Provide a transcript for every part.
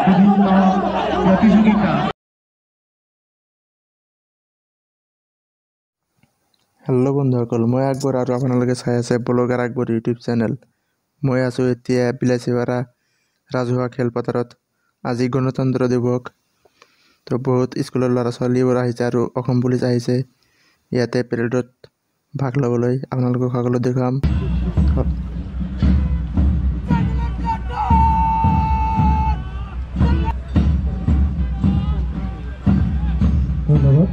বিভিন্ন প্ৰতিযোগিতা। हेलो बंधुসকল, मैं আকবৰ और आपनालोके चाइ आछे ब्लगार আকবৰ यूट्यूब चैनल। मैं आছো एतिया बिलासिपारा राजुआ खेलपथारत। আজি गणतंत्र दिवस तो बहुत स्कूलर लड़ा छालीबोर आहिছে और অসম পুলিচ आहिছে ইয়াতে পেৰেডত भाग लবলৈ। आपनालोকক সকলো দেখাম। ধন্যবাদ।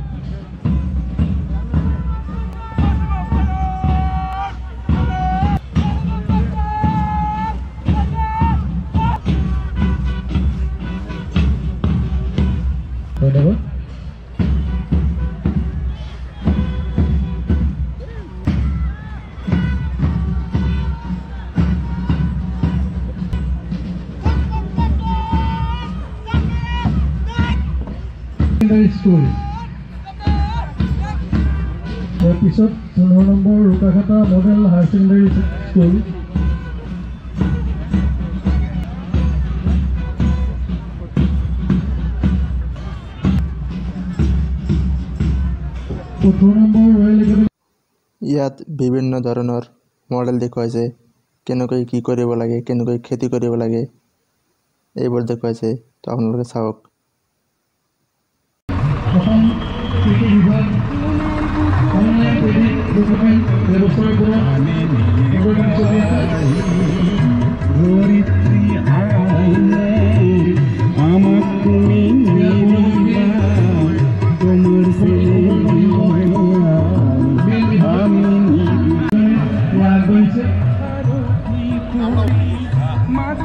ধন্যবাদ। স্কুল পিছত 15 নম্বৰ Rukaghata model higher secondary school. ইয়াত বিভিন্ন ধৰণৰ মডেল দেখুৱাইছে, কেনেকৈ কি কৰিব লাগে, কেনেকৈ খেতি কৰিব লাগে এইবোৰ দেখুৱাইছে। তো আপোনালোকে চাওক। অসম কৃষি বিভাগ অনলাইন ক্ৰেডিট ডকুমেণ্ট ব্যৱস্থাৰ পৰা চলি আছে।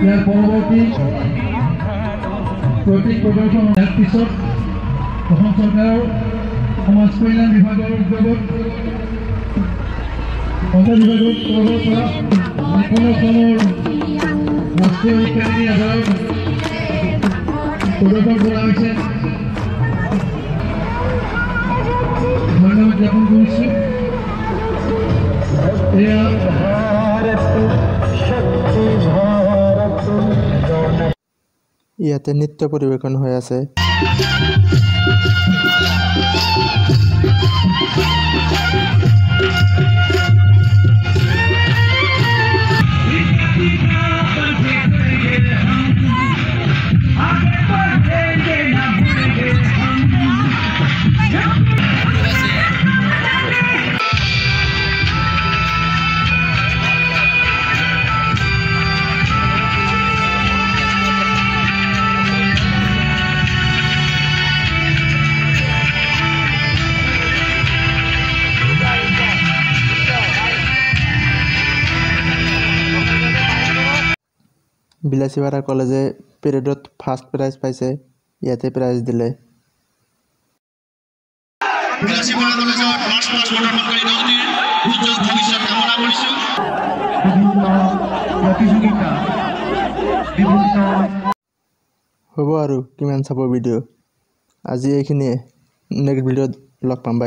ইয়াৰ পৰৱৰ্তী প্ৰতীক প্ৰদৰ্শন ইয়াৰ পিছত অসম চৰকাৰৰ সমাজ কল্যাণ বিভাগৰ উদ্যোগত পঞ্চায়ত বিভাগৰ তৰফৰ পৰা যিকোনো অসমৰ ৰাষ্ট্ৰীয় শিক্ষানীতি আধাৰত প্ৰদৰ্শন কৰা হৈছে। ধন্যবাদ জ্ঞাপন কৰিছোঁ। ইয়াতে নৃত্য পৰিৱেশন হৈ আছে। বিলাসিপাৰা কলেজে পেৰেডত ফাৰ্ষ্ট প্ৰাইজ পাইছে, ইয়াতে প্ৰাইজ দিলে। বিলাসিপাৰা কলেজৰ মাৰ্চ পাষ্ট প্ৰদৰ্শনকাৰী দলটিৰ উজ্জ্বল ভৱিষ্যত কামনা কৰিছোঁ। বিভিন্ন প্ৰতিযোগিতা বিভিন্ন হ'ব আৰু কিমান চাব ভিডিঅ'। আজি এইখিনিয়ে, নেক্সট ভিডিঅ'ত লগ পাম। বাই।